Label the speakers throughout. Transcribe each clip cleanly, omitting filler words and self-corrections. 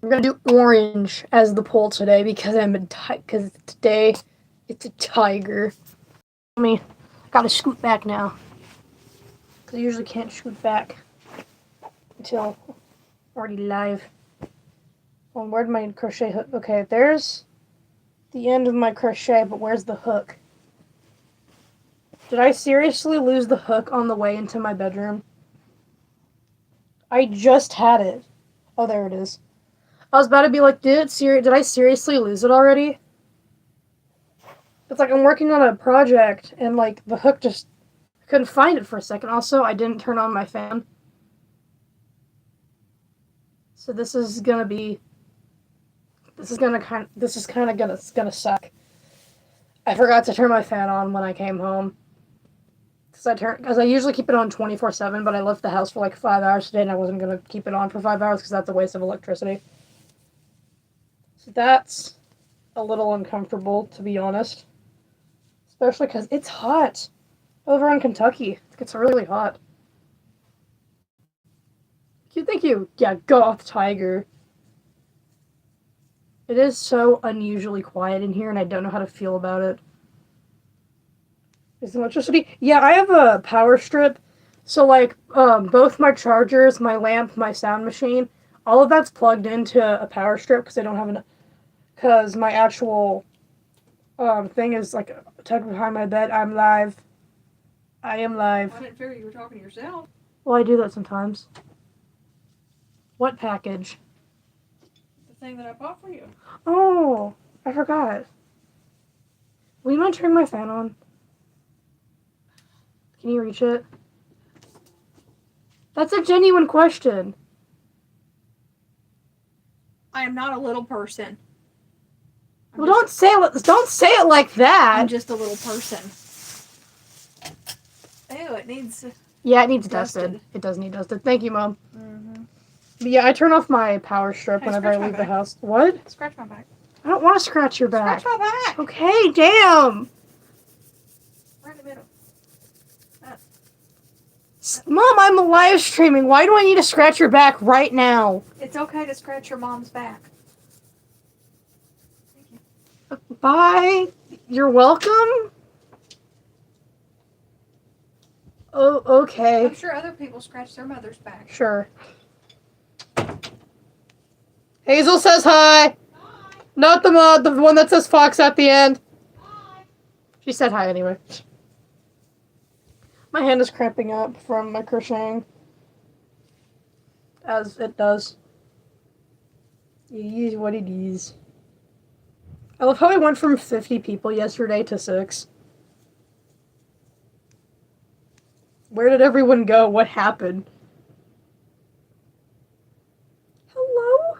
Speaker 1: We're gonna do orange as the poll today because because today it's a tiger. I gotta scoot back now because I usually can't scoot back until already live. Well, where'd my crochet hook? Okay, there's the end of my crochet, but where's the hook? Did I seriously lose the hook on the way into my bedroom? I just had it. Oh, there it is. I was about to be like, did I seriously lose it already? It's like I'm working on a project and like the hook just I couldn't find it for a second. Also, I didn't turn on my fan. So this is kind of gonna suck. I forgot to turn my fan on when I came home. Because I usually keep it on 24/7, but I left the house for like 5 hours today and I wasn't gonna keep it on for 5 hours because that's a waste of electricity. So that's a little uncomfortable, to be honest. Especially because it's hot over in Kentucky. It gets really hot. Thank you. Yeah, Goth Tiger. It is so unusually quiet in here, and I don't know how to feel about it. Is electricity? Yeah, I have a power strip. So, like, both my chargers, my lamp, my sound machine, all of that's plugged into a power strip because I don't have because my actual thing is like tucked behind my bed. I'm live. I am live.
Speaker 2: I didn't figure you were talking to yourself.
Speaker 1: Well, I do that sometimes. What package?
Speaker 2: The thing that I bought for you.
Speaker 1: Oh, I forgot. Will you mind turning my fan on? Can you reach it? That's a genuine question.
Speaker 2: I am not a little person.
Speaker 1: Don't say it like that.
Speaker 2: I'm just a little person. Ew, it needs.
Speaker 1: Yeah, it needs dusted. It does need dusted. Thank you, Mom.
Speaker 2: Mm-hmm.
Speaker 1: But yeah, I turn off my power strip whenever I leave the house. What?
Speaker 2: Scratch my back.
Speaker 1: I don't want to scratch your back.
Speaker 2: Scratch my back.
Speaker 1: Okay, damn.
Speaker 2: Right in the middle.
Speaker 1: Mom, I'm live streaming. Why do I need to scratch your back right now?
Speaker 2: It's okay to scratch your mom's back. Thank you.
Speaker 1: Bye. You're welcome. Oh, okay.
Speaker 2: I'm sure other people scratch their mother's back.
Speaker 1: Sure. Hazel says hi. Hi. Not the one that says Fox at the end. Hi. She said hi anyway. My hand is cramping up from my crocheting. As it does. It is what it is. I love how I went from 50 people yesterday to 6. Where did everyone go? What happened? Hello?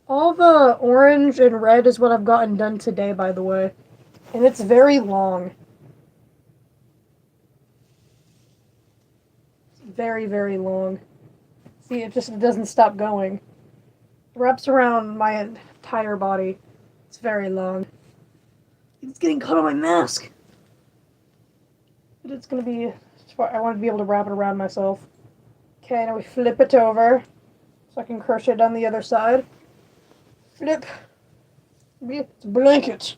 Speaker 1: All the orange and red is what I've gotten done today, by the way. And it's very long. It's very, very long. See, it doesn't stop going. It wraps around my entire body. It's very long. It's getting caught on my mask. But it's gonna be... I want to be able to wrap it around myself. Okay, now we flip it over. So I can crochet down the other side. Flip. It's a blanket.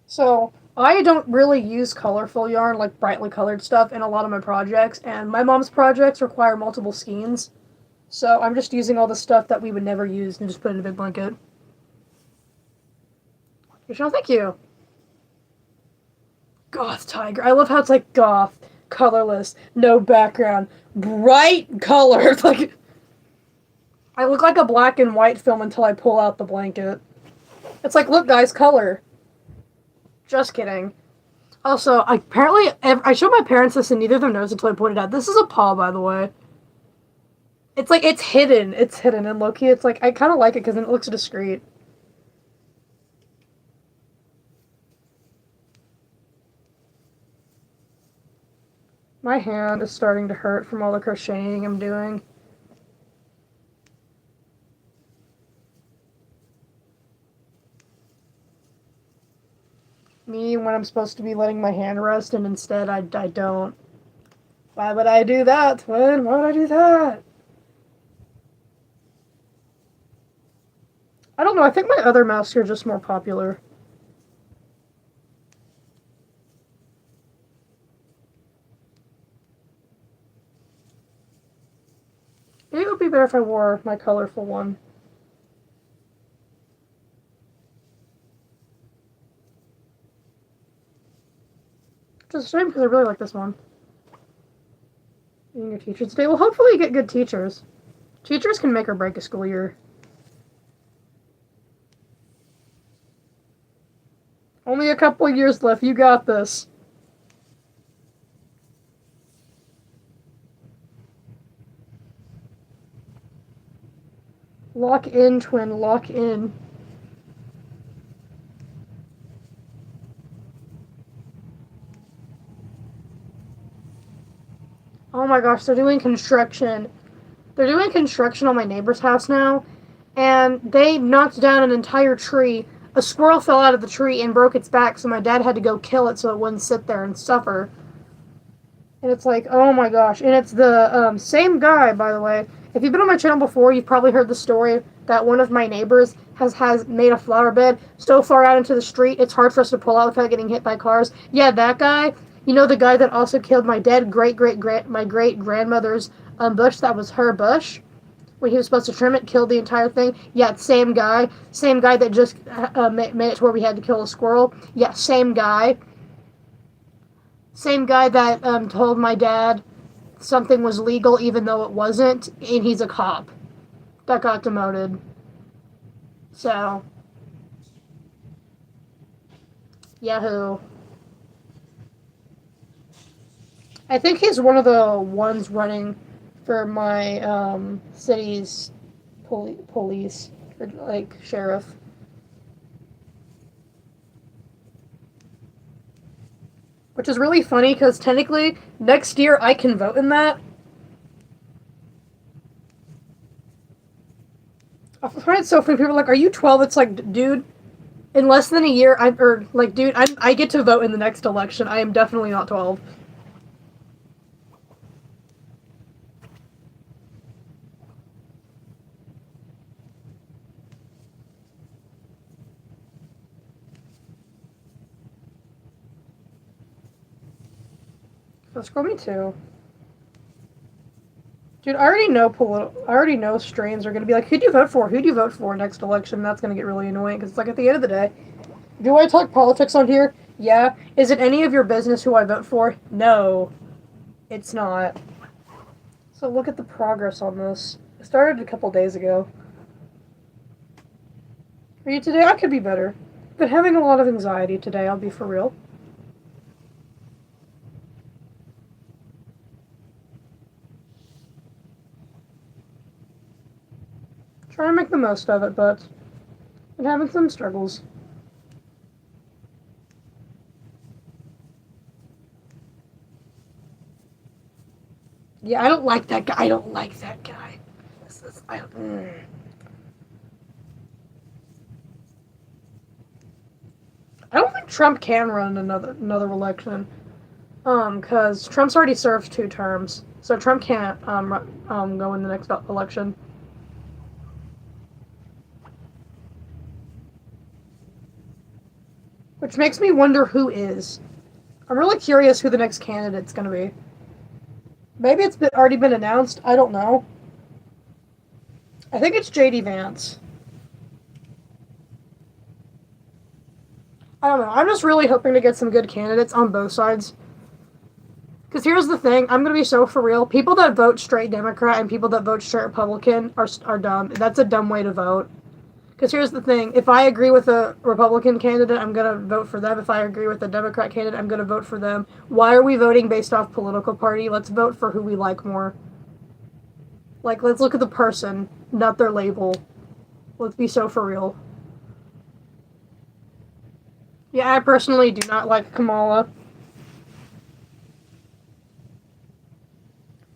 Speaker 1: So, I don't really use colorful yarn, like brightly colored stuff, in a lot of my projects, and my mom's projects require multiple skeins. So, I'm just using all the stuff that we would never use and just put it in a big blanket. Michelle, thank you. Goth Tiger. I love how it's like goth, colorless, no background, bright colors. Like, I look like a black and white film until I pull out the blanket. It's like, look, guys, color. Just kidding. Also, apparently, I showed my parents this and neither of them knows until I pointed out. This is a paw, by the way. It's like, it's hidden. It's hidden. And low-key, it's like, I kind of like it because then it looks discreet. My hand is starting to hurt from all the crocheting I'm doing. Me, when I'm supposed to be letting my hand rest, and instead I don't. Why would I do that, Twin? Why would I do that? I don't know. I think my other masks are just more popular. Maybe it would be better if I wore my colorful one. Which is a shame because I really like this one. Being a teacher today. Well, hopefully you get good teachers. Teachers can make or break a school year. Only a couple years left. You got this. Lock in, Twin. Lock in. Oh my gosh, they're doing construction. They're doing construction on my neighbor's house now, and they knocked down an entire tree. A squirrel fell out of the tree and broke its back, so my dad had to go kill it so it wouldn't sit there and suffer. And it's like, oh my gosh. And it's the same guy, by the way. If you've been on my channel before, you've probably heard the story that one of my neighbors has made a flower bed so far out into the street, it's hard for us to pull out without getting hit by cars. Yeah, that guy. You know the guy that also killed my dead great-grandmother's bush? That was her bush. When he was supposed to trim it, killed the entire thing. Yeah, same guy. Same guy that just made it to where we had to kill a squirrel. Yeah, same guy. Same guy that told my dad something was legal even though it wasn't, and he's a cop that got demoted. So, yahoo. I think he's one of the ones running for my city's police, or like sheriff. Which is really funny because technically next year I can vote in that. I find it so funny. People are like, "Are you 12?" It's like, dude, in less than a year, I get to vote in the next election. I am definitely not 12. Scroll me too. Dude, I already know strains are gonna be like, who'd you vote for? Who'd you vote for next election? That's gonna get really annoying because it's like at the end of the day, do I talk politics on here? Yeah. Is it any of your business who I vote for? No, it's not. So look at the progress on this. It started a couple days ago. Are you today? I could be better. Been having a lot of anxiety today. I'll be for real. Trying to make the most of it, but I'm having some struggles. Yeah, I don't like that guy. I don't like that guy. I don't think Trump can run another election. Because Trump's already served 2 terms, so Trump can't go in the next election. Which makes me wonder who is. I'm really curious who the next candidate's going to be. Maybe it's already been announced. I don't know. I think it's J.D. Vance. I don't know. I'm just really hoping to get some good candidates on both sides. Because here's the thing. I'm going to be so for real. People that vote straight Democrat and people that vote straight Republican are dumb. That's a dumb way to vote. Because here's the thing, if I agree with a Republican candidate, I'm going to vote for them. If I agree with a Democrat candidate, I'm going to vote for them. Why are we voting based off political party? Let's vote for who we like more. Like, let's look at the person, not their label. Let's be so for real. Yeah, I personally do not like Kamala.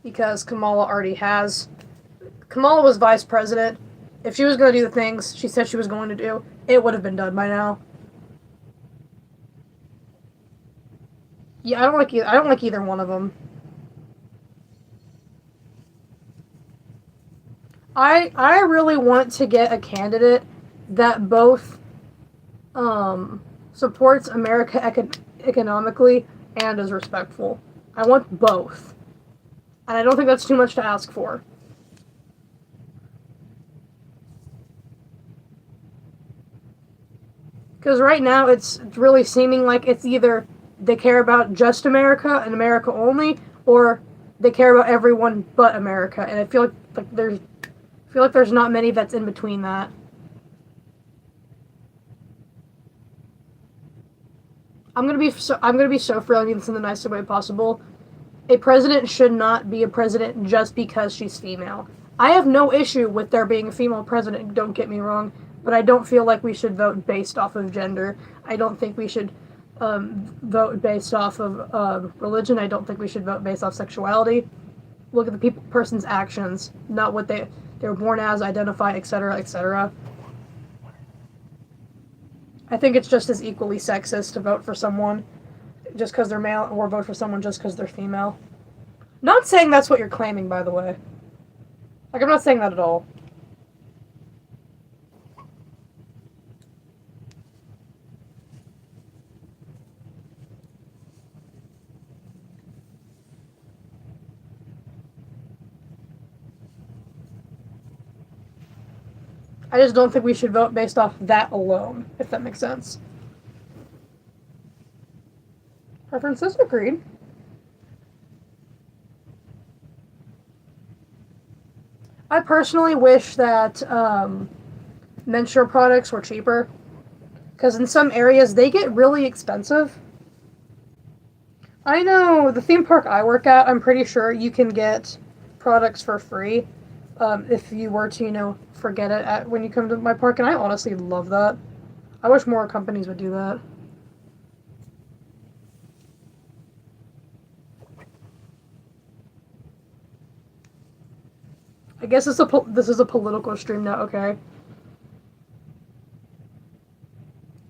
Speaker 1: Because Kamala was vice president. If she was going to do the things she said she was going to do, it would have been done by now. Yeah, I don't like either one of them. I really want to get a candidate that both supports America economically and is respectful. I want both. And I don't think that's too much to ask for. Because right now it's really seeming like it's either they care about just America and America only, or they care about everyone but America. And I feel like there's not many that's in between that. I'm gonna be so free. I mean this in the nicest way possible. A president should not be a president just because she's female. I have no issue with there being a female president, don't get me wrong, but I don't feel like we should vote based off of gender. I don't think we should vote based off of religion. I don't think we should vote based off sexuality. Look at the person's actions, not what they were born as, identify, etc., etc. I think it's just as equally sexist to vote for someone just because they're male or vote for someone just because they're female. Not saying that's what you're claiming, by the way. Like, I'm not saying that at all. I just don't think we should vote based off that alone, if that makes sense. Preferences? Agreed. I personally wish that menstrual products were cheaper, because in some areas they get really expensive. I know, the theme park I work at, I'm pretty sure you can get products for free if you were to, forget it when you come to my park, and I honestly love that. I wish more companies would do that. I guess this is a political stream now, okay.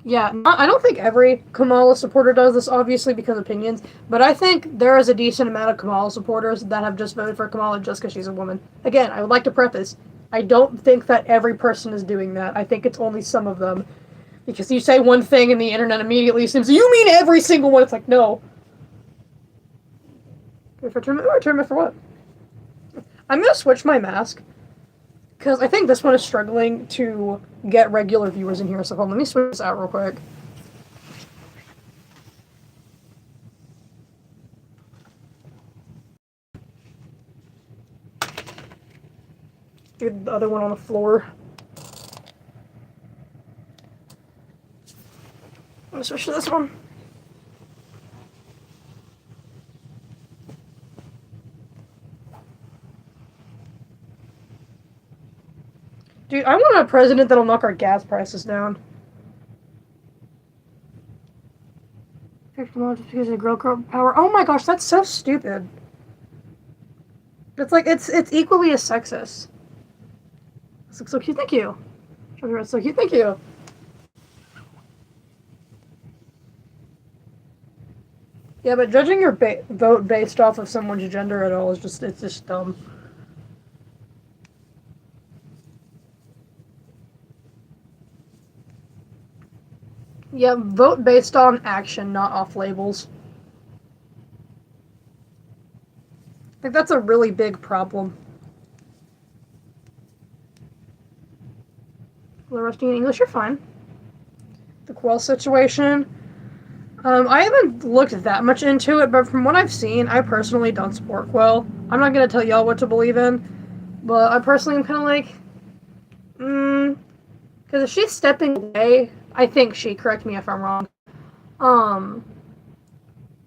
Speaker 1: Yeah, I don't think every Kamala supporter does this, obviously, because opinions, but I think there is a decent amount of Kamala supporters that have just voted for Kamala just because she's a woman. Again, I would like to preface, I don't think that every person is doing that. I think it's only some of them. Because you say one thing and the internet immediately assumes, you mean every single one? It's like, no. For tournament for what? I'm going to switch my mask. Because I think this one is struggling to get regular viewers in here. So hold on, let me switch this out real quick. Get the other one on the floor. I'm going to switch to this one. Dude, I want a president that'll knock our gas prices down. Just because of girl power. Oh my gosh, that's so stupid. It's like it's equally as sexist. This looks so cute. Thank you. It's so cute. Thank you. Yeah, but judging your vote based off of someone's gender at all is just dumb. Yeah, vote based on action, not off labels. I think that's a really big problem. The rusty in English, you're fine. The Quell situation. I haven't looked that much into it, but from what I've seen, I personally don't support Quell. I'm not going to tell y'all what to believe in, but I personally am kind of like, because if she's stepping away, I think correct me if I'm wrong,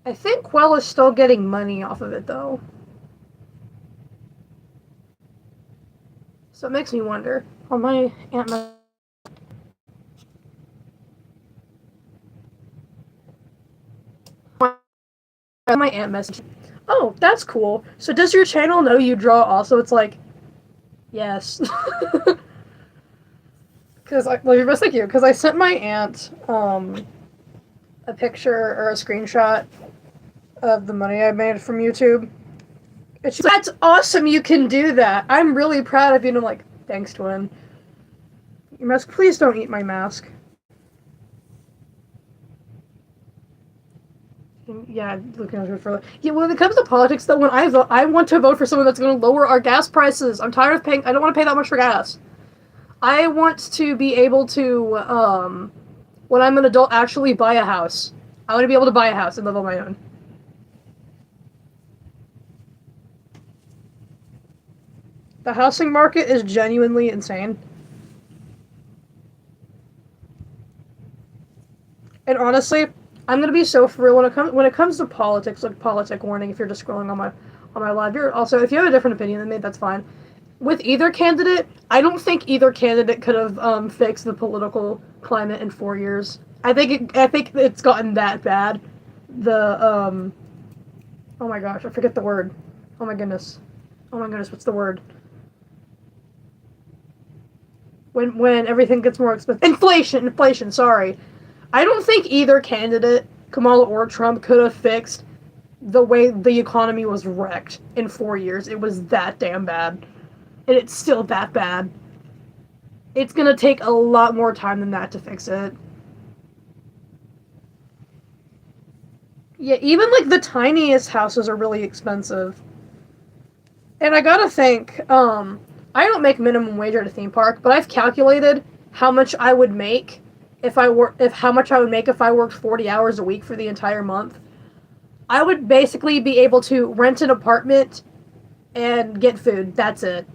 Speaker 1: I think Quell is still getting money off of it, though. So it makes me wonder. Oh, my aunt... My aunt messaged. Oh, that's cool. So does your channel know you draw also? It's like, yes. Because thank you. Because I sent my aunt a picture or a screenshot of the money I made from YouTube. It's just, that's awesome, you can do that. I'm really proud of you. And I'm like, thanks, twin. Your mask, please don't eat my mask. Yeah, looking at it for. Yeah, when it comes to politics, though, when I vote, I want to vote for someone that's going to lower our gas prices. I'm tired of paying. I don't want to pay that much for gas. I want to be able to, when I'm an adult, actually buy a house. I want to be able to buy a house and live on my own. The housing market is genuinely insane. And honestly, I'm gonna be so for real when it comes to politics. Like, politic warning, if you're just scrolling on my live, you're also, if you have a different opinion than me, that's fine. With either candidate, I don't think either candidate could have fixed the political climate in 4 years. I think it's gotten that bad. Oh my gosh, I forget the word. Oh my goodness, what's the word? When everything gets more expensive, inflation. Sorry. I don't think either candidate, Kamala or Trump, could have fixed the way the economy was wrecked in 4 years. It was that damn bad. And it's still that bad. It's gonna take a lot more time than that to fix it. Yeah, even, like, the tiniest houses are really expensive. And I gotta think, I don't make minimum wage at a theme park, but I've calculated how much I would make if I worked 40 hours a week for the entire month. I would basically be able to rent an apartment and get food. That's it.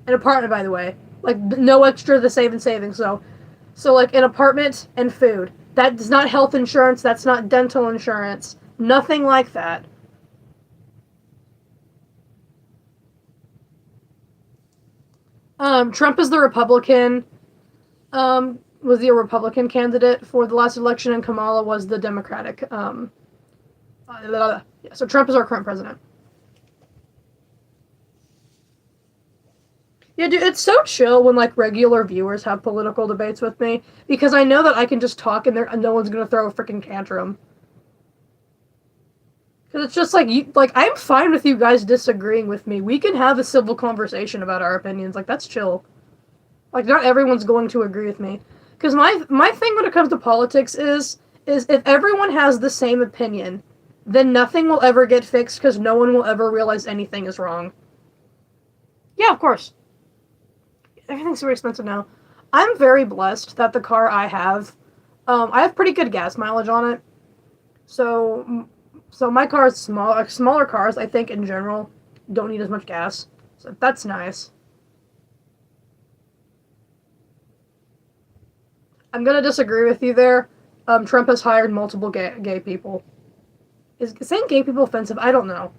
Speaker 1: An apartment, by the way. Like, no extra the savings. So like, an apartment and food. That's not health insurance. That's not dental insurance. Nothing like that. Trump is the Republican. Was the Republican candidate for the last election, and Kamala was the Democratic. Yeah, so Trump is our current president. Yeah, dude, it's so chill when, like, regular viewers have political debates with me, because I know that I can just talk and no one's gonna throw a freaking tantrum. Because it's just like, I'm fine with you guys disagreeing with me. We can have a civil conversation about our opinions. Like, that's chill. Like, not everyone's going to agree with me. Because my thing when it comes to politics is if everyone has the same opinion, then nothing will ever get fixed because no one will ever realize anything is wrong. Yeah, of course. Everything's super expensive now. I'm very blessed that the car I have pretty good gas mileage on it. So my car is small. Like, smaller cars, I think, in general, don't need as much gas. So that's nice. I'm gonna disagree with you there. Trump has hired multiple gay people. Is saying gay people offensive? I don't know.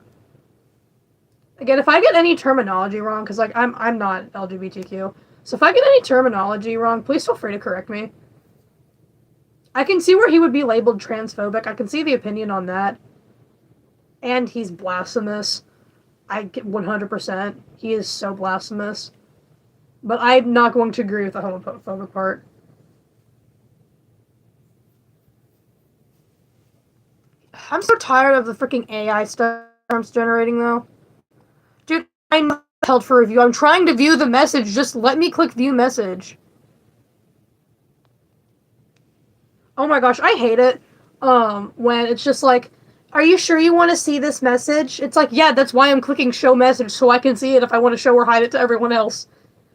Speaker 1: Again, if I get any terminology wrong, because, like, I'm not LGBTQ, so if I get any terminology wrong, please feel free to correct me. I can see where he would be labeled transphobic. I can see the opinion on that. And he's blasphemous. I get 100%. He is so blasphemous. But I'm not going to agree with the homophobic part. I'm so tired of the freaking AI stuff Trump's generating, though. Dude, I'm not held for review. I'm trying to view the message. Just let me click view message. Oh my gosh, I hate it. When it's just like, are you sure you want to see this message? It's like, yeah, that's why I'm clicking show message, so I can see it if I want to show or hide it to everyone else.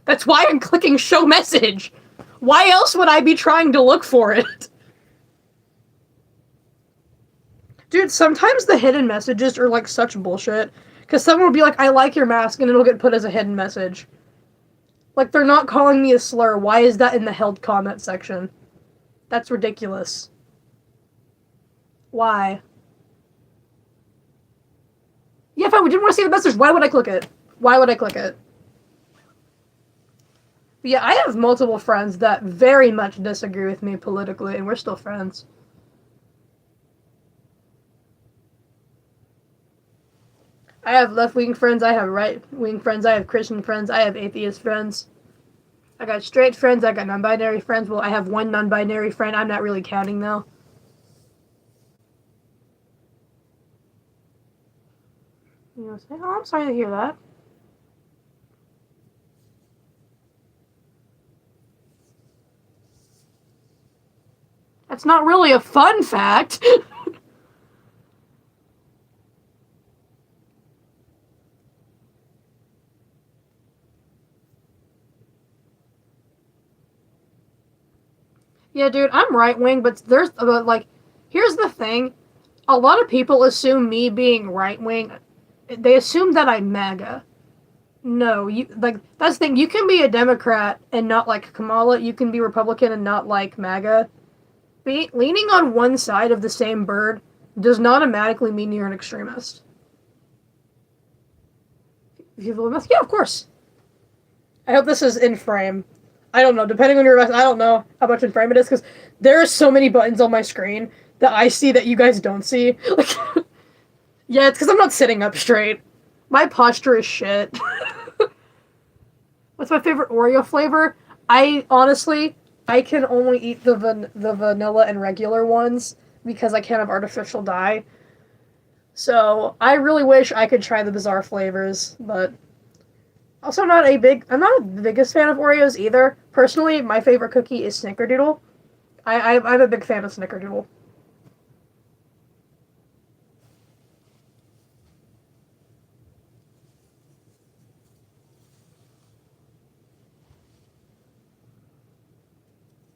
Speaker 1: That's why I'm clicking show message. Why else would I be trying to look for it? Dude, sometimes the hidden messages are, like, such bullshit. Because someone will be like, I like your mask, and it'll get put as a hidden message. Like, they're not calling me a slur. Why is that in the held comment section? That's ridiculous. Why? Yeah, if I didn't want to see the message, why would I click it? Why would I click it? But yeah, I have multiple friends that very much disagree with me politically, and we're still friends. I have left-wing friends, I have right-wing friends, I have Christian friends, I have atheist friends. I got straight friends, I got non-binary friends. Well, I have one non-binary friend. I'm not really counting, though. USA. Oh, I'm sorry to hear that. That's not really a fun fact. Yeah, dude, I'm right wing, but here's the thing. A lot of people assume me being right wing, they assume that I'm MAGA. No, that's the thing. You can be a Democrat and not like Kamala. You can be Republican and not like MAGA. Leaning on one side of the same bird does not automatically mean you're an extremist. Yeah, of course. I hope this is in frame. I don't know. Depending on your, I don't know how much in frame it is because there are so many buttons on my screen that I see that you guys don't see. Like, yeah, it's because I'm not sitting up straight. My posture is shit. What's my favorite Oreo flavor? I honestly, I can only eat the vanilla and regular ones because I can't have artificial dye. So I really wish I could try the bizarre flavors, but also I'm not the biggest fan of Oreos either. Personally, my favorite cookie is Snickerdoodle. I'm a big fan of Snickerdoodle.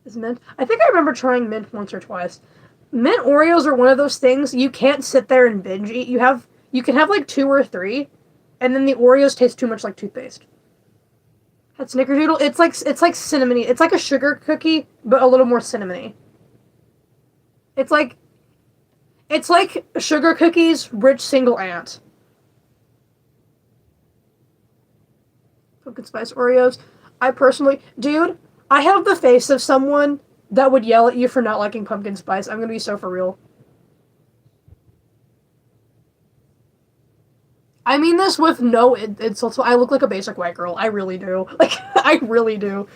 Speaker 1: Is mint? I think I remember trying mint once or twice. Mint Oreos are one of those things you can't sit there and binge eat. You can have like two or three, and then the Oreos taste too much like toothpaste. That Snickerdoodle, it's like cinnamony. It's like a sugar cookie, but a little more cinnamony. It's like it's like sugar cookies, rich single ant. Pumpkin spice Oreos. I personally, dude, I have the face of someone that would yell at you for not liking pumpkin spice. I'm gonna be so for real. I mean this with no insults. I look like a basic white girl. I really do. Like, I really do.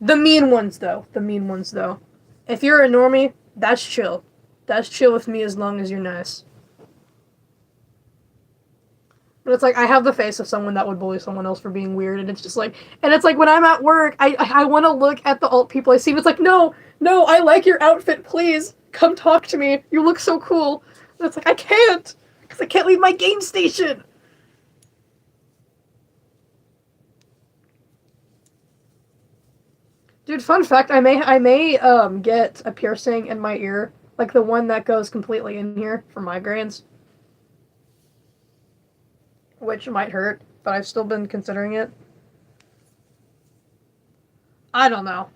Speaker 1: The mean ones, though. The mean ones, though. If you're a normie, that's chill. That's chill with me as long as you're nice. But it's like I have the face of someone that would bully someone else for being weird, and it's just like, and it's like when I'm at work, I want to look at the alt people I see. It's like, no, no, I like your outfit. Please come talk to me. You look so cool. And it's like I can't because I can't leave my game station. Dude, fun fact, I may get a piercing in my ear, like the one that goes completely in here for migraines, which might hurt, but I've still been considering it. I don't know.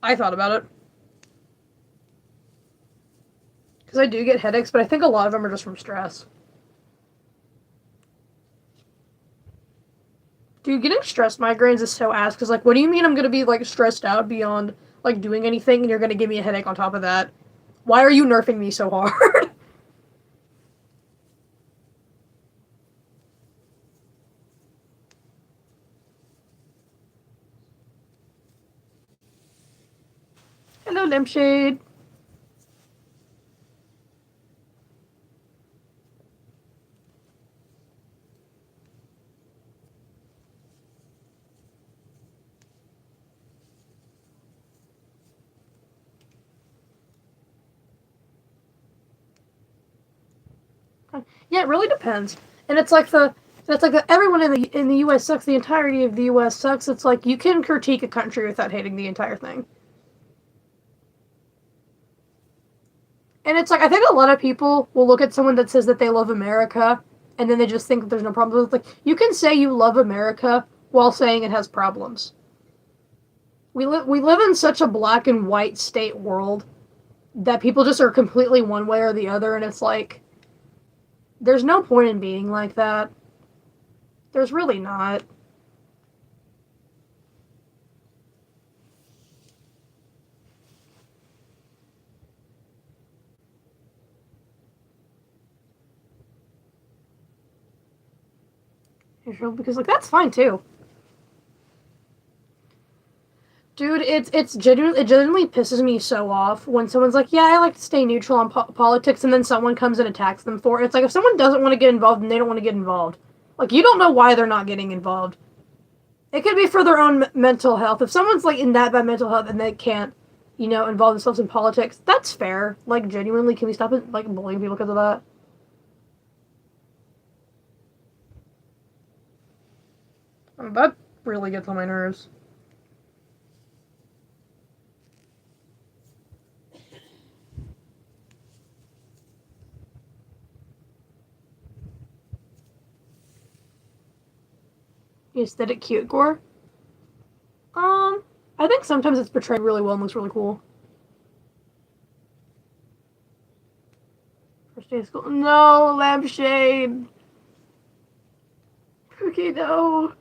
Speaker 1: I thought about it. Because I do get headaches, but I think a lot of them are just from stress. Dude, getting stress migraines is so ass, because, like, what do you mean I'm gonna be, like, stressed out beyond, like, doing anything, and you're gonna give me a headache on top of that? Why are you nerfing me so hard? Hello, Lampshade. Yeah, it really depends. And everyone in the U.S. sucks. The entirety of the U.S. sucks. It's like you can critique a country without hating the entire thing. And it's like I think a lot of people will look at someone that says that they love America, and then they just think that there's no problems. It's like you can say you love America while saying it has problems. We live in such a black and white state world that people just are completely one way or the other, and it's like there's no point in being like that. There's really not. Because like that's fine too. Dude, it genuinely pisses me so off when someone's like, yeah, I like to stay neutral on politics, and then someone comes and attacks them for it. It's like, if someone doesn't want to get involved, then they don't want to get involved. Like, you don't know why they're not getting involved. It could be for their own mental health. If someone's, like, in that bad mental health and they can't, involve themselves in politics, that's fair. Like, genuinely, can we stop it, like, bullying people because of that? That really gets on my nerves. Aesthetic cute gore? I think sometimes it's portrayed really well and looks really cool. First day of school. No, lampshade. Okay, no.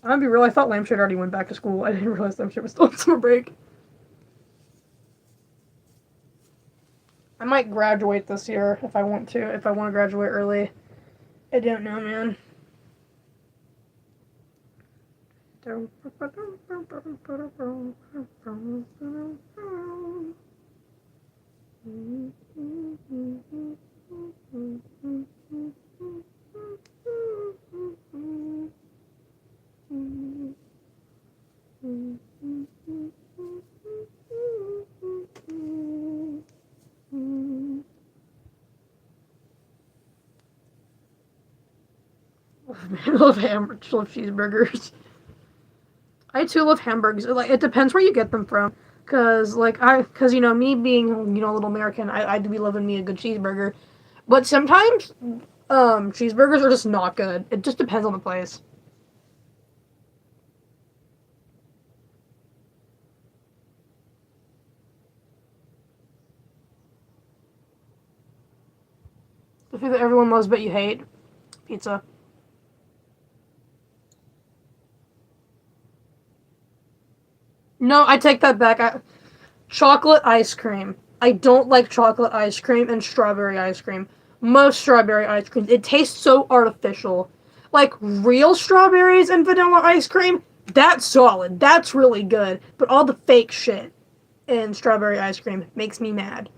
Speaker 1: I'm gonna be real, I thought lampshade already went back to school. I didn't realize lampshade was still on summer break. I might graduate this year if I want to. If I want to graduate early. I don't know, man. I love cheeseburgers. I too love hamburgers. Like, it depends where you get them from. Cause me being, a little American, I do be loving me a good cheeseburger. But sometimes, cheeseburgers are just not good. It just depends on the place. The food that everyone loves but you hate. Pizza. No, I take that back. Chocolate ice cream. I don't like chocolate ice cream and strawberry ice cream. Most strawberry ice cream. It tastes so artificial. Like, real strawberries and vanilla ice cream, that's solid. That's really good. But all the fake shit in strawberry ice cream makes me mad.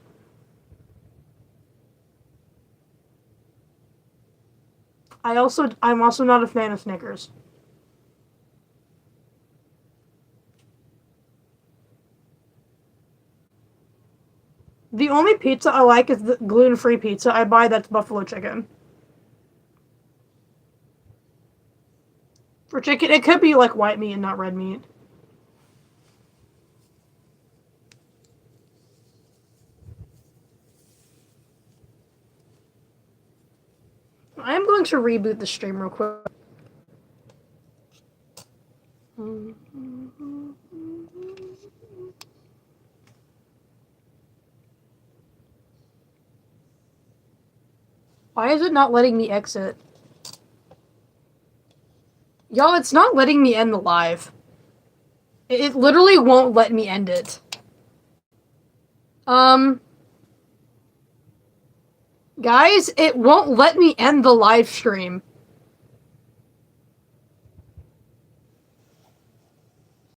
Speaker 1: I'm also not a fan of Snickers. The only pizza I like is the gluten-free pizza I buy that's buffalo chicken. For chicken, it could be like white meat and not red meat. I am going to reboot the stream real quick. Why is it not letting me exit? Y'all, it's not letting me end the live. It literally won't let me end it. Guys, it won't let me end the live stream.